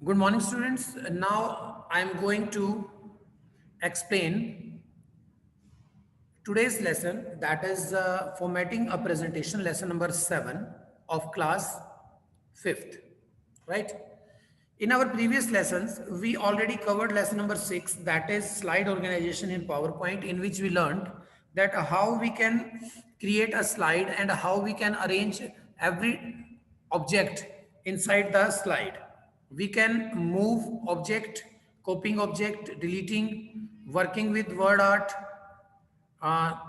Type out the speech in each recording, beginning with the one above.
Good morning, students. Now I am going to explain today's lesson, that is formatting a presentation, lesson number 7 of class 5th, right? In our previous lessons, we already covered lesson number 6, that is slide organization in PowerPoint, in which we learned that how we can create a slide and how we can arrange every object inside the slide. We can move object, copying object, deleting, working with word art,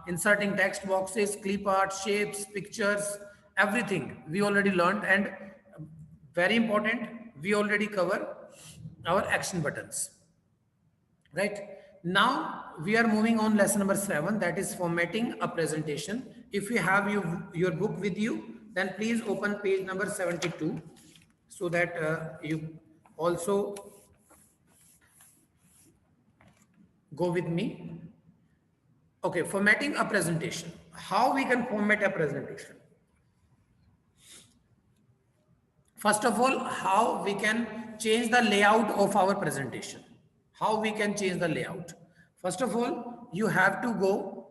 inserting text boxes, clip art, shapes, pictures, everything we already learned. And very important, we already cover our action buttons, right? Now we are moving on lesson number 7, that is formatting a presentation. If you have your book with you, then please open page number 72 so that you also go with me. Okay, formatting a presentation. How we can format a presentation? First of all, how we can change the layout of our presentation. How we can change the layout? First of all, you have to go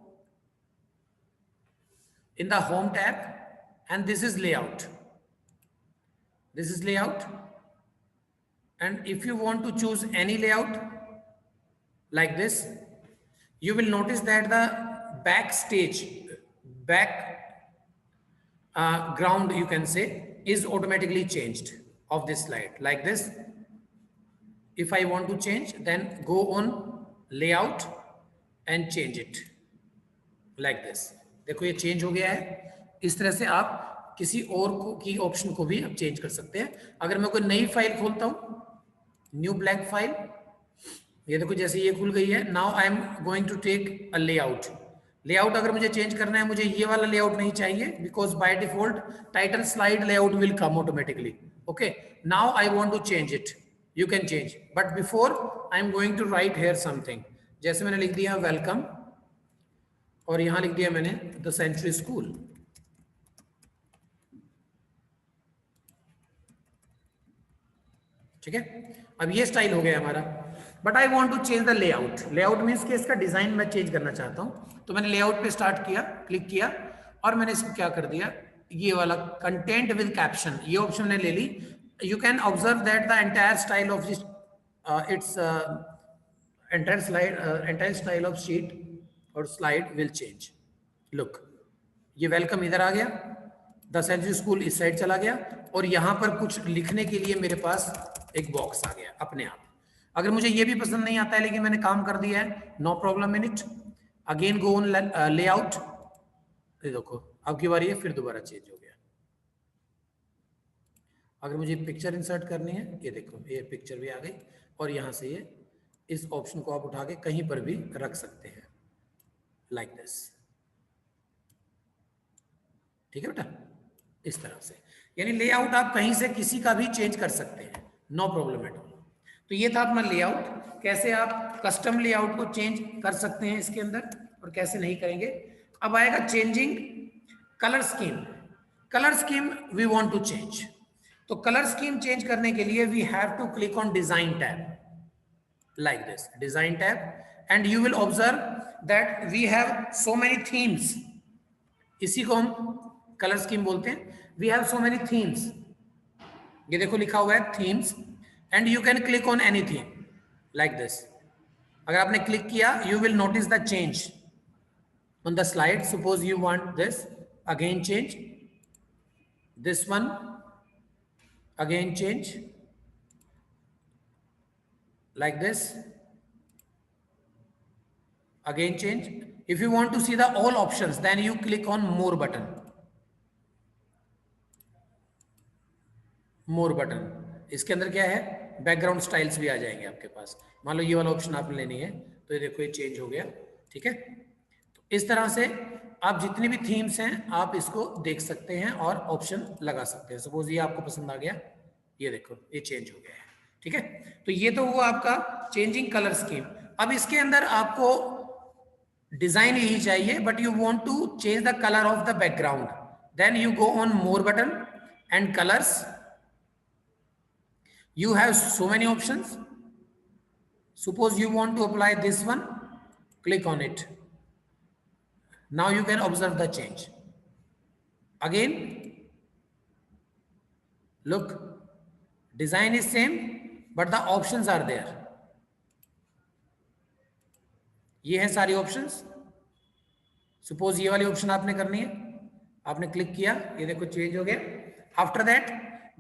in the home tab, and this is layout. This is layout. And if you want to choose any layout like this, you will notice that the background, you can say, is automatically changed of this slide like this. If I want to change, then go on layout and change it like this. देखो ये change हो गया है. इस तरह से आप किसी और की ऑप्शन को भी अब चेंज कर सकते हैं. अगर मैं कोई नई फाइल खोलता हूं, न्यू ब्लैंक फाइल, ये देखो जैसे ये खुल गई है. Now I am going to take a layout. Layout अगर मुझे चेंज करना है, मुझे ये वाला लेआउट नहीं चाहिए, because by default title slide layout will come automatically. Okay, now I want to change it. You can change, but before I am going to write here something. जैसे मैंने लिख दिया वेलकम, और यहां लिख दिया मैंने द सेंचुरी स्कूल. ठीक है, अब ये स्टाइल हो गया हमारा. But I want to change the layout. Layout means कि इसका डिजाइन मैं चेंज करना चाहता हूं. तो मैंने लेआउट पे स्टार्ट किया, क्लिक किया, और मैंने इसको क्या कर दिया, ये वाला कंटेंट विद कैप्शन, ये ऑप्शन ने ले ली. You can observe that the entire style of this it's entire style of sheet और स्लाइड विल चेंज. लुक, ये वेलकम इधर आ गया, द सेंचुरी स्कूल इस साइड चला गया, और यहां पर कुछ लिखने के लिए मेरे पास एक बॉक्स आ गया अपने आप. अगर मुझे ये भी पसंद नहीं आता है लेकिन मैंने काम कर दिया है, no problem in it. Again go on layout. देखो अब की बारी है, फिर दोबारा चेंज हो गया. अगर मुझे पिक्चर इंसर्ट करनी है, ये देखो ये पिक्चर भी आ गई, और यहां से ये इस ऑप्शन को आप उठा के कहीं पर भी रख सकते हैं लाइक दिस. ठीक है बेटा, इस तरह से. यानी लेआउट आप कहीं से किसी का भी चेंज कर सकते हैं, नो प्रॉब्लम एट ऑल. तो ये था अपना लेआउट. कैसे आप कस्टम लेआउट को चेंज कर सकते हैं इसके अंदर और कैसे नहीं करेंगे. अब आएगा changing colour scheme. Colour scheme we want to change. तो कलर स्कीम चेंज करने के लिए we have to click on design tab like this, design tab, and you will observe that we have so many themes. इसी को हम colour scheme बोलते हैं. we have so many themes. ये देखो लिखा हुआ है themes, and you can click on anything like this. अगर आपने क्लिक किया, you will notice the change on the slide. Suppose you want this, again change. This one, again change like this, again change. If you want to see the all options, then you click on more button. More button, इसके अंदर क्या है, background styles भी आ जाएंगे आपके पास. मान लो ये वाला ऑप्शन आपने लेनी है, तो ये देखो ये चेंज हो गया. ठीक है, तो इस तरह से आप जितनी भी थीम्स हैं आप इसको देख सकते हैं और ऑप्शन लगा सकते हैं. सपोज ये आपको पसंद आ गया, ये देखो ये चेंज हो गया है. ठीक है, तो ये तो वो आपका चेंजिंग कलर स्कीम. अब इसके अंदर आपको डिजाइन यही चाहिए, but you want to change the colour of the background. Then you go on more button and colours. You have so many options. Suppose you want to apply this one, click on it. Now you can observe the change. Again, look, design is same, but the options are there. ये है सारी options. Suppose ये वाली option आपने करनी है, आपने click किया, ये देखो चेंज हो गया. After that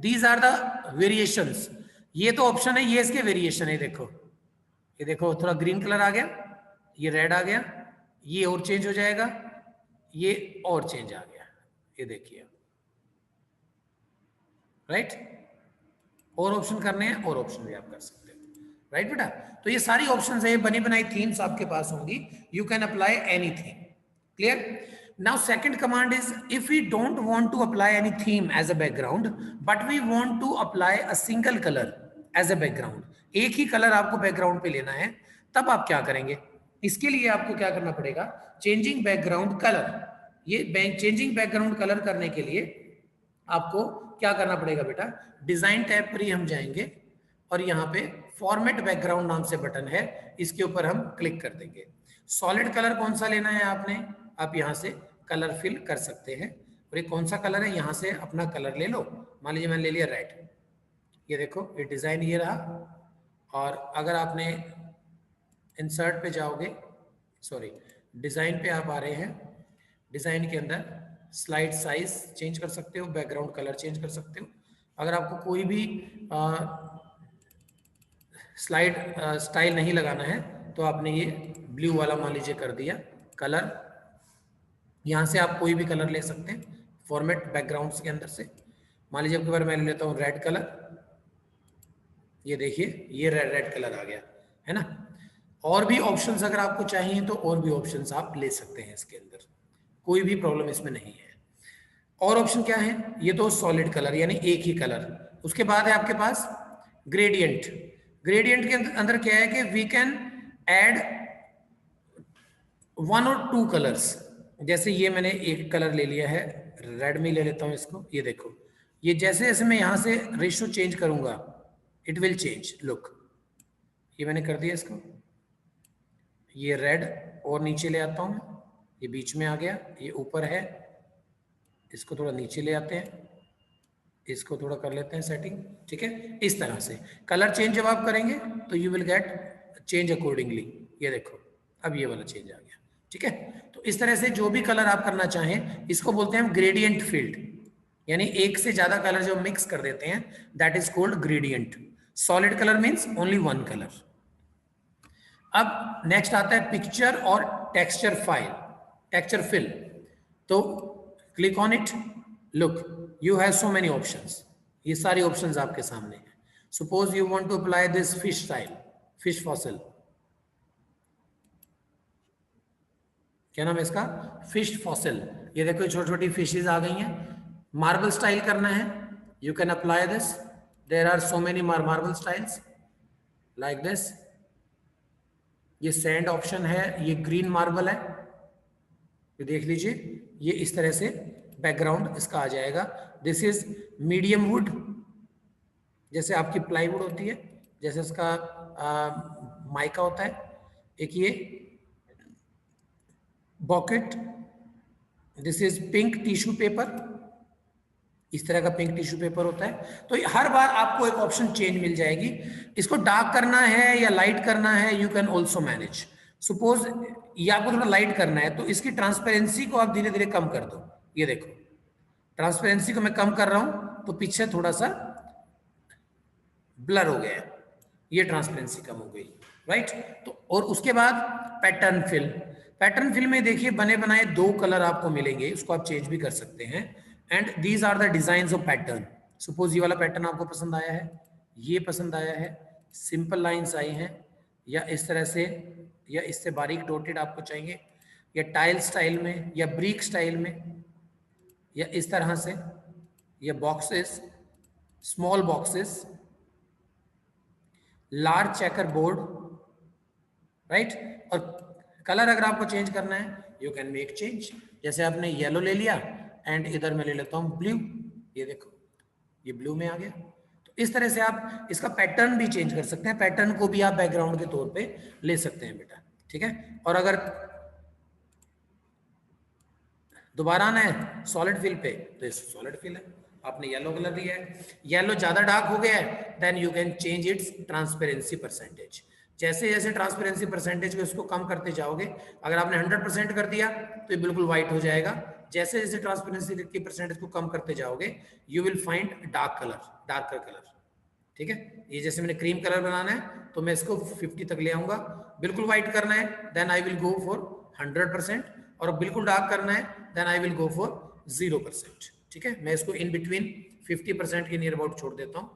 these are the variations. ये तो ऑप्शन है, ये इसके वेरिएशन है. देखो, ये देखो थोड़ा ग्रीन कलर आ गया, ये रेड आ गया, ये और चेंज हो जाएगा, ये और चेंज आ गया. ये देखिए, राइट. और ऑप्शन करने हैं, और ऑप्शन भी आप कर सकते हो. राइट बेटा. तो ये सारी ऑप्शंस है, बनी बनाई थीम्स आपके पास होंगी. You can apply anything. Clear. Now second command is, if we don't want to apply any theme as a background, but we want to apply a single colour as a background. एक ही colour आपको background पे लेना है, तब आप क्या करेंगे? इसके लिए आपको क्या करना पड़ेगा? Changing background colour. ये चेंजिंग बैकग्राउंड कलर करने के लिए आपको क्या करना पड़ेगा बेटा? डिजाइन टैब पर ही हम जाएंगे और यहाँ पे फॉर्मेट बैकग्राउंड नाम से बटन है, इसके ऊपर हम क्लिक कर देंगे. सॉलिड कलर कौन सा लेना है आपने, आप यहाँ से कलर फिल कर सकते हैं. और ये कौन सा कलर है, यहाँ से अपना कलर ले लो. मान लीजिए मैंने ले लिया रेड. ये देखो, ये डिजाइन ये रहा. और अगर आपने इंसर्ट पे जाओगे, सॉरी डिजाइन पे आप आ रहे हैं, डिजाइन के अंदर स्लाइड साइज चेंज कर सकते हो, बैकग्राउंड कलर चेंज कर सकते हो. अगर आपको कोई भी स्लाइड स्टाइल नहीं लगाना है, तो आपने ये ब्लू वाला मान लीजिए कर दिया कलर. यहाँ से आप कोई भी कलर ले सकते हैं फॉर्मेट बैकग्राउंड्स के अंदर से. मान लीजिए अब मैं ले लेता हूँ रेड कलर. ये देखिए, ये रेड कलर आ गया है ना. और भी ऑप्शंस अगर आपको चाहिए तो और भी ऑप्शंस आप ले सकते हैं इसके अंदर, कोई भी प्रॉब्लम इसमें नहीं है. और ऑप्शन क्या है? ये तो सॉलिड कलर यानी एक ही कलर. उसके बाद है आपके पास ग्रेडियंट. ग्रेडियंट के अंदर क्या है कि वी कैन ऐड 1 और 2 कलर्स. जैसे ये मैंने एक कलर ले लिया है, रेड में ले लेता हूं इसको. ये देखो, ये जैसे जैसे मैं यहां से रेशियो चेंज करूंगा, इट विल चेंज. लुक, ये मैंने कर दिया इसको. ये रेड और नीचे ले आता हूं, ये बीच में आ गया, ये ऊपर है, इसको थोड़ा नीचे ले आते हैं, इसको थोड़ा कर लेते हैं सेटिंग. ठीक है, इस तरह से कलर चेंज जब आप करेंगे तो you will get change accordingly. ये देखो, अब ये वाला चेंज आ गया. ठीक है, तो इस तरह से जो भी कलर आप करना चाहें, इसको बोलते हैं हम ग्रेडियंट फील्ड. यानी एक से ज्यादा कलर जो मिक्स कर देते हैं, that is called gradient. Solid colour means only 1 colour. अब नेक्स्ट आता है पिक्चर और टेक्सचर फाइल, टेक्सचर फिल. तो click on it. Look, you have so many options. ये सारी options आपके सामने हैं. Suppose you want to apply this fish style, fish fossil. क्या नाम है इसका? Fish fossil. ये देखो छोटी छोटी फिशेज आ गई हैं. मार्बल स्टाइल करना है, you can apply this. There are so many marble styles like this. ये सैंड ऑप्शन है, ये ग्रीन मार्बल है. ये देख लीजिए, ये इस तरह से बैकग्राउंड इसका आ जाएगा. दिस इज मीडियम वुड, जैसे आपकी प्लाईवुड होती है, जैसे इसका माइका होता है. एक ये bouquet, this is pink tissue paper. इस तरह का पिंक टिश्यू पेपर होता है. तो हर बार आपको एक ऑप्शन चेंज मिल जाएगी. इसको डार्क करना है या लाइट करना है, you can also manage. Suppose ये आपको थोड़ा लाइट करना है, तो इसकी ट्रांसपेरेंसी को आप धीरे धीरे कम कर दो. ये देखो, ट्रांसपेरेंसी को मैं कम कर रहा हूं तो पीछे थोड़ा सा ब्लर हो गया, ये ट्रांसपेरेंसी कम हो गई. राइट. तो और उसके बाद पैटर्न फिल. पैटर्न फिल में देखिए बने बनाए 2 कलर आपको मिलेंगे, उसको आप चेंज भी कर सकते हैं. And these are the design of pattern. Suppose ये वाला पैटर्न आपको पसंद आया है, ये पसंद आया है, सिंपल लाइन्स आई हैं, या इस तरह से, या इससे बारीक डॉटेड आपको चाहिए, या टाइल स्टाइल में, या ब्रिक स्टाइल में, या इस तरह से, या boxes, small boxes, large checker board. Right. और कलर अगर आपको चेंज करना है, यू कैन मेक चेंज. जैसे आपने येलो ले लिया एंड इधर मैं ले लेता हूं ब्लू. ये देखो, ये ब्लू में आ गया. तो इस तरह से आप इसका पैटर्न भी चेंज कर सकते हैं, पैटर्न को भी आप बैकग्राउंड के तौर पे ले सकते हैं बेटा, ठीक है। और अगर दोबारा आना है सॉलिड फिल पे, तो सॉलिड फिल है, आपने येलो कलर दिया है, येलो ज्यादा डार्क हो गया है, then you can change its transparency percentage. जैसे जैसे ट्रांसपेरेंसी परसेंटेज को इसको कम करते जाओगे, अगर आपने 100% कर दिया तो ये बिल्कुल व्हाइट हो जाएगा। जैसे जैसे ट्रांसपेरेंसी की परसेंटेज को कम करते जाओगे, you will find dark colour, darker colour, ठीक है। ये जैसे मैंने क्रीम कलर बनाना है तो मैं इसको 50 तक ले आऊंगा। बिल्कुल व्हाइट करना है, then I will go for 100%, और बिल्कुल डार्क करना है, then I will go for 0%, ठीक है। मैं इसको इन बिटवीन 50% के नियर अबाउट छोड़ देता हूं,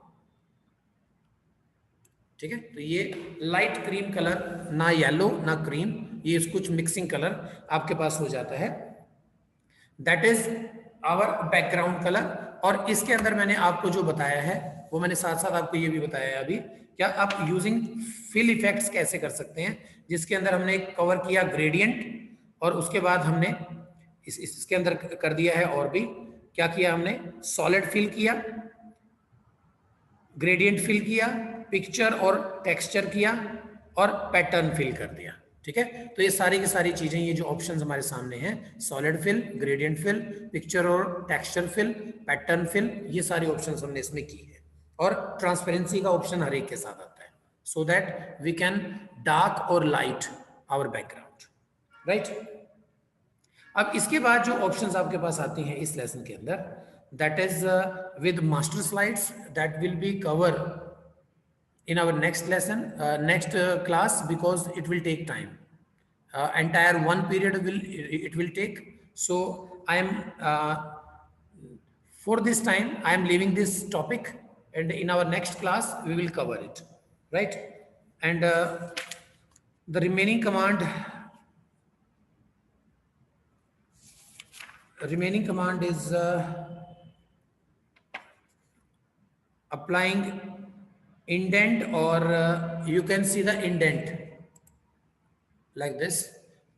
ठीक है। तो ये लाइट क्रीम कलर, ना येलो ना क्रीम, ये कुछ मिक्सिंग कलर आपके पास हो जाता है, that is our background colour. और इसके अंदर मैंने आपको जो बताया है वो मैंने साथ साथ आपको ये भी बताया है अभी, क्या आप यूजिंग फिल इफेक्ट्स कैसे कर सकते हैं, जिसके अंदर हमने कवर किया ग्रेडियंट, और उसके बाद हमने इसके अंदर कर दिया है, और भी क्या किया हमने, सॉलिड फिल किया, ग्रेडियंट फिल किया, पिक्चर और टेक्सचर किया, और पैटर्न फिल कर दिया, ठीक है। तो ये सारी की सारी चीजें, ये जो ऑप्शंस हमारे सामने हैं, solid fill, gradient fill, picture और टेक्सचर फिल, पैटर्न फिल, ये सारी ऑप्शंस हमने इसमें की है। और ट्रांसपेरेंसी का ऑप्शन हर एक के साथ आता है, so that we can dark और लाइट आवर बैकग्राउंड, राइट। अब इसके बाद जो ऑप्शंस आपके पास आती हैं इस लेसन के अंदर, that is with master slides, that will be cover in our next lesson, next class, because it will take time, entire one period will take. So I am for this time I am leaving this topic, and in our next class we will cover it, right. And the remaining command is applying indent, or you can see the indent like this।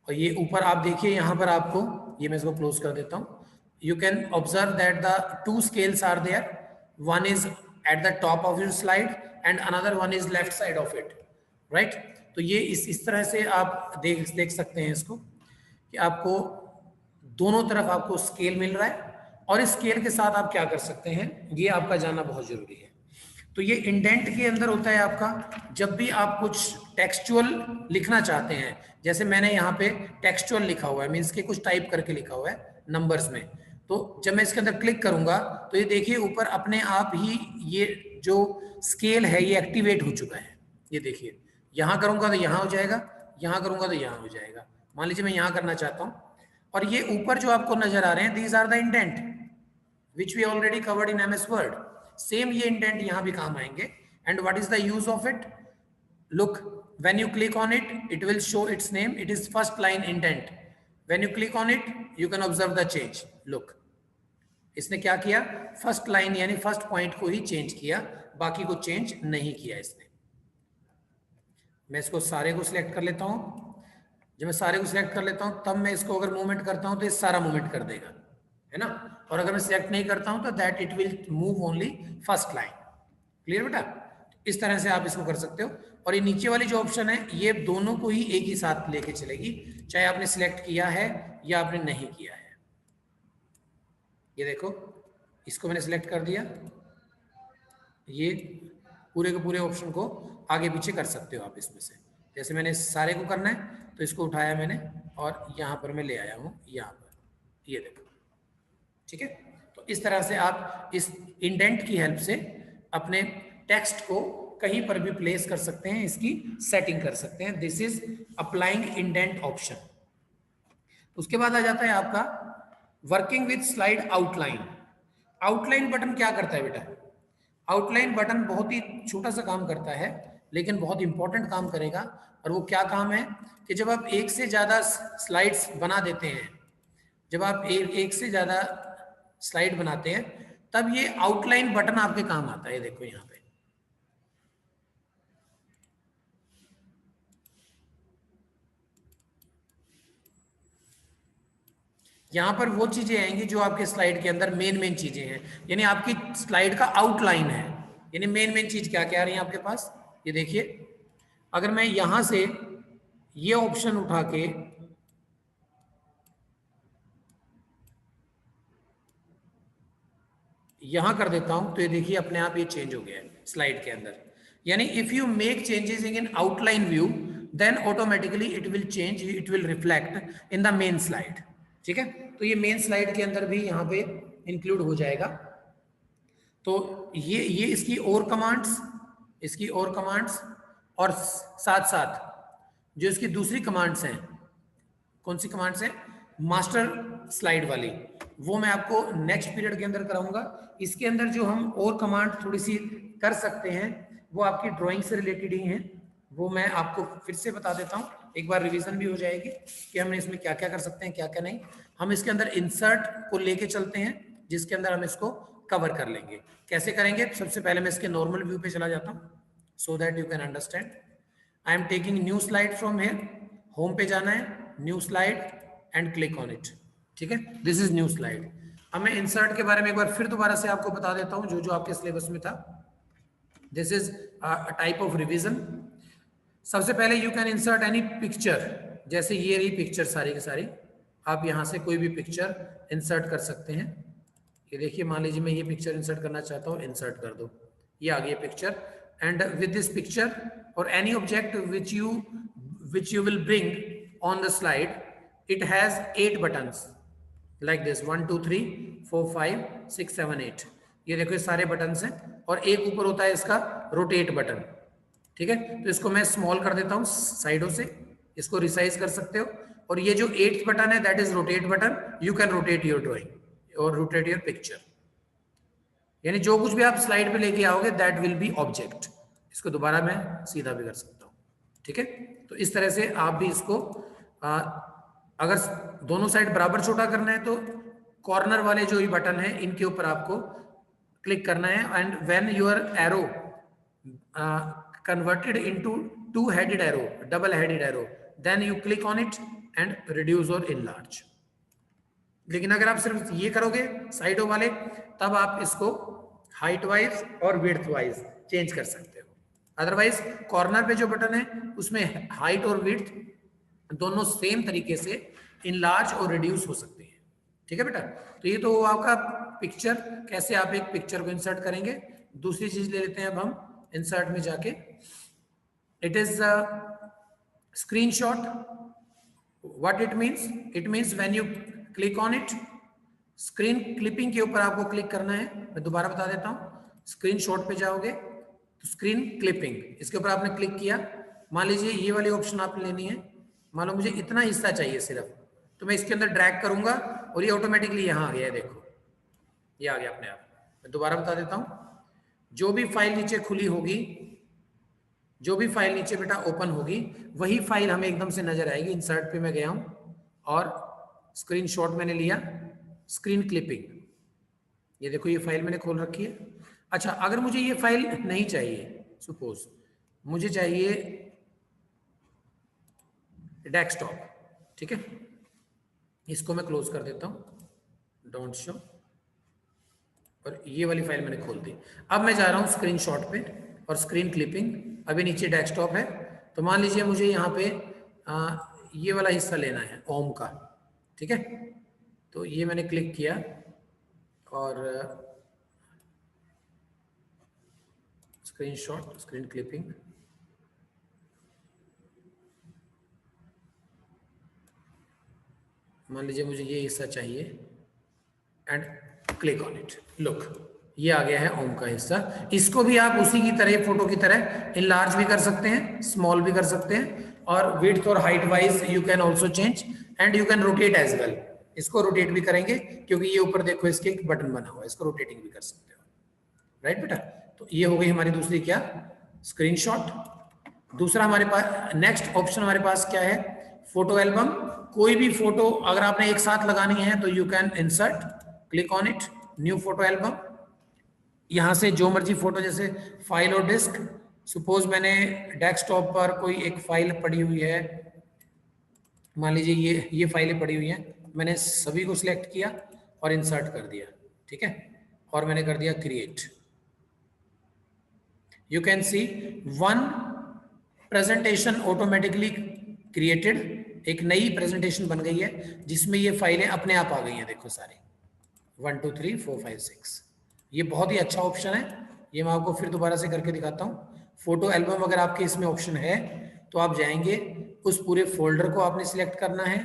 और ये ऊपर आप देखिए, यहाँ पर आपको, ये मैं इसको क्लोज कर देता हूँ, you can observe that the two scales are there, one is at the top of your slide and another one is left side of it, right। तो ये इस तरह से आप देख सकते हैं इसको, कि आपको दोनों तरफ आपको स्केल मिल रहा है, और इस स्केल के साथ आप क्या कर सकते हैं, ये आपका जानना बहुत जरूरी है। तो ये इंडेंट के अंदर होता है आपका, जब भी आप कुछ टेक्सचुअल लिखना चाहते हैं, जैसे मैंने यहाँ पे टेक्सचुअल लिखा हुआ है, मीन्स के कुछ टाइप करके लिखा हुआ है नंबर्स में, तो जब मैं इसके अंदर क्लिक करूंगा तो ये देखिए ऊपर अपने आप ही ये जो स्केल है ये एक्टिवेट हो चुका है। ये देखिए, यहाँ करूंगा तो यहाँ हो जाएगा, यहाँ करूंगा तो यहाँ हो जाएगा। मान लीजिए मैं यहाँ करना चाहता हूँ, और ये ऊपर जो आपको नजर आ रहे हैं, these are the indent which we already covered in MS Word. Same ये इंडेंट यहां भी काम आएंगे। And what is the use of it, look, when you click on it, it will show its name, it is first line indent. When you click on it, you can observe the change. Look, इसने क्या किया, first line यानी first point को ही change किया, बाकी को change नहीं किया इसने। मैं इसको सारे को सिलेक्ट कर लेता हूं। जब मैं सारे को सिलेक्ट कर लेता हूं, तब मैं इसको अगर मूवमेंट करता हूं तो ये सारा मूवमेंट कर देगा, है ना। और अगर मैं सिलेक्ट नहीं करता हूं तो that it will move only first line. Clear बेटा, इस तरह से आप इसको कर सकते हो। और ये नीचे वाली जो ऑप्शन है, ये दोनों को ही एक ही साथ लेके चलेगी, चाहे आपने सिलेक्ट किया है या आपने नहीं किया है। ये देखो, इसको मैंने सिलेक्ट कर दिया, ये पूरे के पूरे ऑप्शन को आगे पीछे कर सकते हो आप इसमें से। जैसे मैंने सारे को करना है तो इसको उठाया मैंने और यहाँ पर मैं ले आया हूँ, यहाँ पर, ये देखो, ठीक है। तो इस तरह से आप इस इंडेंट की हेल्प से अपने टेक्स्ट को कहीं पर भी प्लेस कर सकते हैं, इसकी सेटिंग कर सकते हैं। This is applying indent option. उसके बाद आ जाता है आपका working with slide outline. Outline button क्या करता है बेटा? आउटलाइन बटन बहुत ही छोटा सा काम करता है, लेकिन बहुत इंपॉर्टेंट काम करेगा। और वो क्या काम है कि जब आप एक से ज्यादा स्लाइड्स बना देते हैं, जब आप एक से ज्यादा स्लाइड बनाते हैं, तब ये आउटलाइन बटन आपके काम आता है। देखो यहाँ पे, यहाँ पर वो चीजें आएंगी जो आपके स्लाइड के अंदर मेन चीजें हैं, यानी आपकी स्लाइड का आउटलाइन है। यानी मेन चीज क्या क्या आ रही है आपके पास, ये देखिए। अगर मैं यहां से ये ऑप्शन उठा के यहां कर देता हूं, तो ये देखिए अपने आप ये चेंज हो गया है स्लाइड के अंदर। यानी if you make changes in outline view then automatically it will change, it will reflect in the main slide. ठीक है, तो ये मेन स्लाइड के अंदर भी यहाँ पे इंक्लूड हो जाएगा। तो ये इसकी और कमांड्स और साथ साथ जो इसकी दूसरी कमांड्स हैं, कौन सी कमांड्स हैं, मास्टर स्लाइड वाली, वो मैं आपको नेक्स्ट पीरियड के अंदर कराऊंगा। इसके अंदर जो हम और कमांड थोड़ी सी कर सकते हैं वो आपकी ड्राइंग से रिलेटेड ही हैं, वो मैं आपको फिर से बता देता हूँ, एक बार रिवीजन भी हो जाएगी कि हमने इसमें क्या क्या कर सकते हैं क्या क्या नहीं। हम इसके अंदर इंसर्ट को लेके चलते हैं जिसके अंदर हम इसको कवर कर लेंगे। कैसे करेंगे, सबसे पहले मैं इसके नॉर्मल व्यू पे चला जाता हूँ so that you can understand. I am taking new slide from here, home पे जाना है, new slide and click on it. ठीक है, दिस इज न्यू स्लाइड। अब मैं इंसर्ट के बारे में एक बार फिर दोबारा से आपको बता देता हूं जो जो आपके सिलेबस में था। This is a type of revision. सबसे पहले you can insert any picture, जैसे ये रही पिक्चर सारी की सारी, आप यहां से कोई भी पिक्चर इंसर्ट कर सकते हैं। ये देखिए, मान लीजिए मैं ये पिक्चर इंसर्ट करना चाहता हूँ, इंसर्ट कर दो, ये आ गई picture. And with this picture और any object which you will bring on the slide, it has 8 buttons like this 1 2 3 4 5 6 7 8। ये देखो ये सारे बटन्स हैं और एक ऊपर होता है इसका रोटेट बटन। ठीक है, तो इसको मैं स्मॉल कर देता हूं साइडों से, इसको रिसाइज कर सकते हो। और ये जो 8th बटन है that is rotate button, you can rotate your drawing और रोटेट योर पिक्चर। यानी जो कुछ भी आप स्लाइड पे लेके आओगे दैट विल बी ऑब्जेक्ट। इसको दोबारा मैं सीधा भी कर सकता हूँ। ठीक है, तो इस तरह से आप भी इसको अगर दोनों साइड बराबर छोटा करना है तो कॉर्नर वाले जो ये बटन है इनके ऊपर आपको क्लिक करना है। And when your arrow converted into two headed arrow, double headed arrow, then you click on it and reduce और इनलार्ज। लेकिन अगर आप सिर्फ ये करोगे साइडों वाले, तब आप इसको हाइट वाइज और विड्थ वाइज चेंज कर सकते हो। अदरवाइज कॉर्नर पे जो बटन है उसमें हाइट और विड्थ दोनों सेम तरीके से इनलार्ज और रिड्यूस हो सकते हैं। ठीक है बेटा, तो ये तो आपका पिक्चर, कैसे आप एक पिक्चर को इंसर्ट करेंगे। दूसरी चीज ले लेते हैं अब हम इंसर्ट में जाके, it is screenshot. What it means when you click on it, screen clipping के ऊपर आपको क्लिक करना है। मैं दोबारा बता देता हूँ, स्क्रीनशॉट पे जाओगे तो स्क्रीन क्लिपिंग, इसके ऊपर आपने क्लिक किया। मान लीजिए ये वाली ऑप्शन आपने लेनी है, मान लो मुझे इतना हिस्सा चाहिए सिर्फ, तो मैं इसके अंदर ड्रैग करूंगा और ये ऑटोमेटिकली यहाँ आ गया है, देखो ये आ गया अपने आप। मैं दोबारा बता देता हूँ, जो भी फाइल नीचे खुली होगी, जो भी फाइल नीचे बेटा ओपन होगी, वही फाइल हमें एकदम से नजर आएगी। इंसर्ट पे मैं गया हूँ और स्क्रीनशॉट मैंने लिया, स्क्रीन क्लिपिंग, ये देखो ये फाइल मैंने खोल रखी है। अच्छा, अगर मुझे ये फाइल नहीं चाहिए, सपोज मुझे चाहिए डेस्कटॉप, ठीक है, इसको मैं क्लोज कर देता हूं, डोंट शो, और ये वाली फाइल मैंने खोल दी। अब मैं जा रहा हूं स्क्रीनशॉट पे और स्क्रीन क्लिपिंग, अभी नीचे डेस्कटॉप है। तो मान लीजिए मुझे यहाँ पे ये वाला हिस्सा लेना है ओम का, ठीक है, तो ये मैंने क्लिक किया और स्क्रीनशॉट, स्क्रीन क्लिपिंग, मान लीजिए मुझे ये हिस्सा चाहिए and click on it. Look, ये आ गया है ओम का हिस्सा। इसको भी आप उसी की तरह, फोटो की तरह इनलार्ज भी कर सकते हैं, स्मॉल भी कर सकते हैं, और विड्थ और height wise you can also change and you can rotate as well. इसको रोटेट भी करेंगे क्योंकि ये ऊपर देखो इसके एक बटन बना हुआ है, इसको रोटेटिंग भी कर सकते हो। राइट बेटा, तो ये हो गई हमारी दूसरी क्या, स्क्रीनशॉट। दूसरा हमारे पास नेक्स्ट ऑप्शन हमारे पास क्या है, फोटो एल्बम। कोई भी फोटो अगर आपने एक साथ लगानी है तो you can insert, click on it, new photo album. यहां से जो मर्जी फोटो, जैसे फाइल और डिस्क, सपोज मैंने डेस्कटॉप पर कोई एक फाइल पड़ी हुई है, मान लीजिए ये फाइलें पड़ी हुई हैं, मैंने सभी को सिलेक्ट किया और इंसर्ट कर दिया, ठीक है, और मैंने कर दिया create. You can see one presentation automatically created, एक नई प्रेजेंटेशन बन गई है जिसमें ये फाइलें अपने आप आ गई हैं। देखो सारी 1 2 3 4 5 6। ये बहुत ही अच्छा ऑप्शन है। ये मैं आपको फिर दोबारा से करके दिखाता हूँ। फोटो एल्बम अगर आपके इसमें ऑप्शन है तो आप जाएंगे, उस पूरे फोल्डर को आपने सिलेक्ट करना है,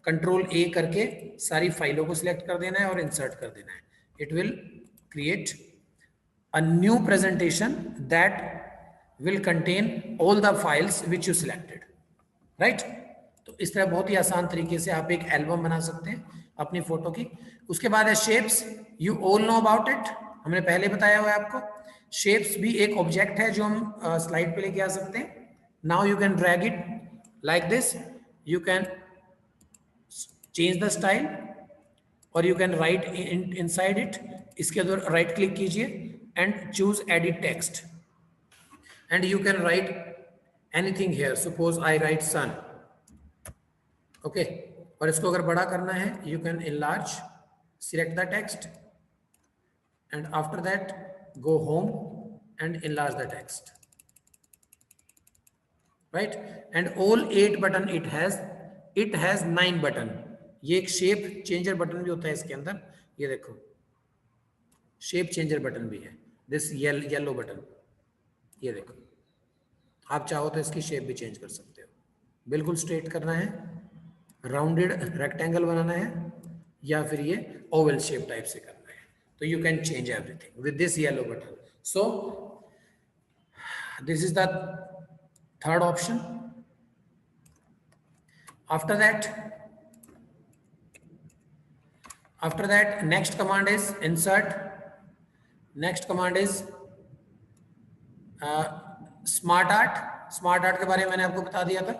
कंट्रोल ए करके सारी फाइलों को सिलेक्ट कर देना है और इंसर्ट कर देना है। It will create a new presentation that will contain all the files which you selected, right. तो इस तरह बहुत ही आसान तरीके से आप एक एल्बम बना सकते हैं अपनी फोटो की। उसके बाद है shapes. You all know about it, हमने पहले बताया हुआ है आपको। शेप्स भी एक ऑब्जेक्ट है जो हम स्लाइड पे लेके आ सकते हैं। Now you can drag it like this, you can change the style और you can write inside it. इसके अंदर राइट क्लिक कीजिए and choose edit text and you can write anything here. Suppose I write sun, okay. और इसको अगर बड़ा करना है you can enlarge, select the text and after that go home and enlarge the text, right। and all 8 button it has 9 button। ये एक shape changer button भी होता है इसके अंदर। ये देखो शेप चेंजर बटन भी है, दिस येलो बटन। ये देखो आप चाहो तो इसकी शेप भी चेंज कर सकते हो। बिल्कुल स्ट्रेट करना है, राउंडेड रेक्टेंगल बनाना है या फिर ये ओवल शेप टाइप से करना है, तो you can change everything with this yellow button. So this is the third option. After that next command is insert. Next command is smart art. Smart art के बारे में मैंने आपको बता दिया था।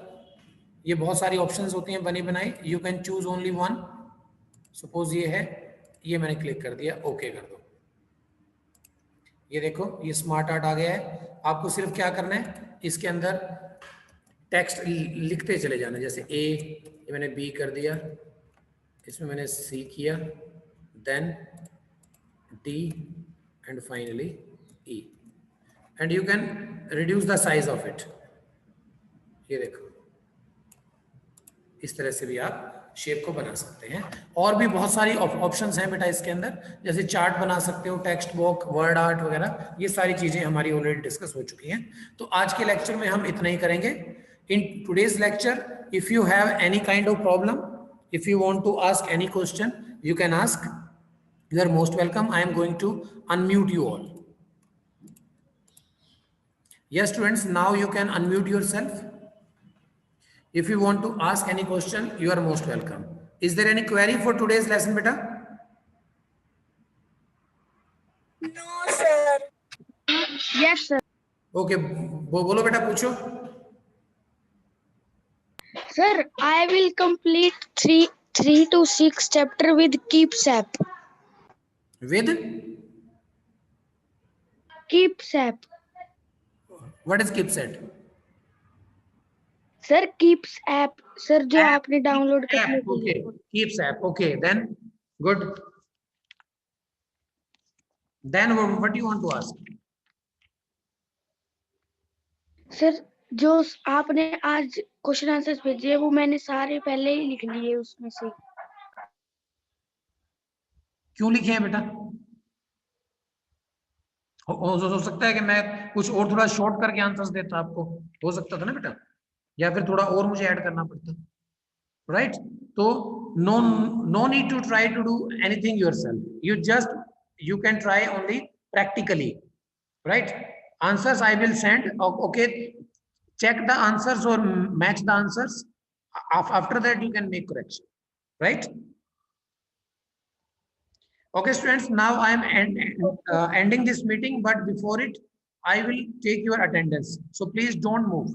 ये बहुत सारी ऑप्शंस होती हैं बनी बनाई, you can choose only one. Suppose ये है, ये मैंने क्लिक कर दिया, ओके कर दो। ये देखो ये स्मार्ट आर्ट आ गया है। आपको सिर्फ क्या करना है, इसके अंदर टेक्स्ट लिखते चले जाना। जैसे ए, ये मैंने बी कर दिया, इसमें मैंने सी किया, then D and finally E. And you can reduce the size of it. ये देखो इस तरह से भी आप शेप को बना सकते हैं। और भी बहुत सारी ऑप्शंस हैं बेटा इसके अंदर, जैसे चार्ट बना सकते हो, टेक्स्ट बॉक्स, वर्ड आर्ट वगैरह। ये सारी चीजें हमारी ऑलरेडी डिस्कस हो चुकी हैं। तो आज के लेक्चर में हम इतना ही करेंगे। In today's lecture if you have any kind of problem, if you want to ask any question, you can ask. You are most welcome. I am going to unmute you all. Yes students, now you can unmute yourself. If you want to ask any question, you are most welcome. Is there any query for today's lesson beta? No sir. Yes sir. Okay, bolo beta पूछो। Sir, I will complete 3 to 6 chapter with KeepSap. With? KeepSap. What is KeepSat? Sir, KeepSap. Sir, जो आपने download करने के Okay, लिए। KeepSap. Okay, then good. Then what do you want to ask? Sir, जो आपने आज question answers भेजे वो मैंने सारे पहले ही लिख लिए उसमें से। क्यों लिखे हैं बेटा? हो सकता है कि मैं कुछ और थोड़ा शॉर्ट करके आंसर्स देता आपको, हो सकता था ना बेटा, या फिर थोड़ा और मुझे ऐड करना पड़ता, राइट। तो no need to try to do anything yourself, you can try only practically, right? Answers I will send. Okay, check the answers or match the answers. After that you can make correction, right? Okay students, now I am ending this meeting, but before it I will take your attendance, so please don't move.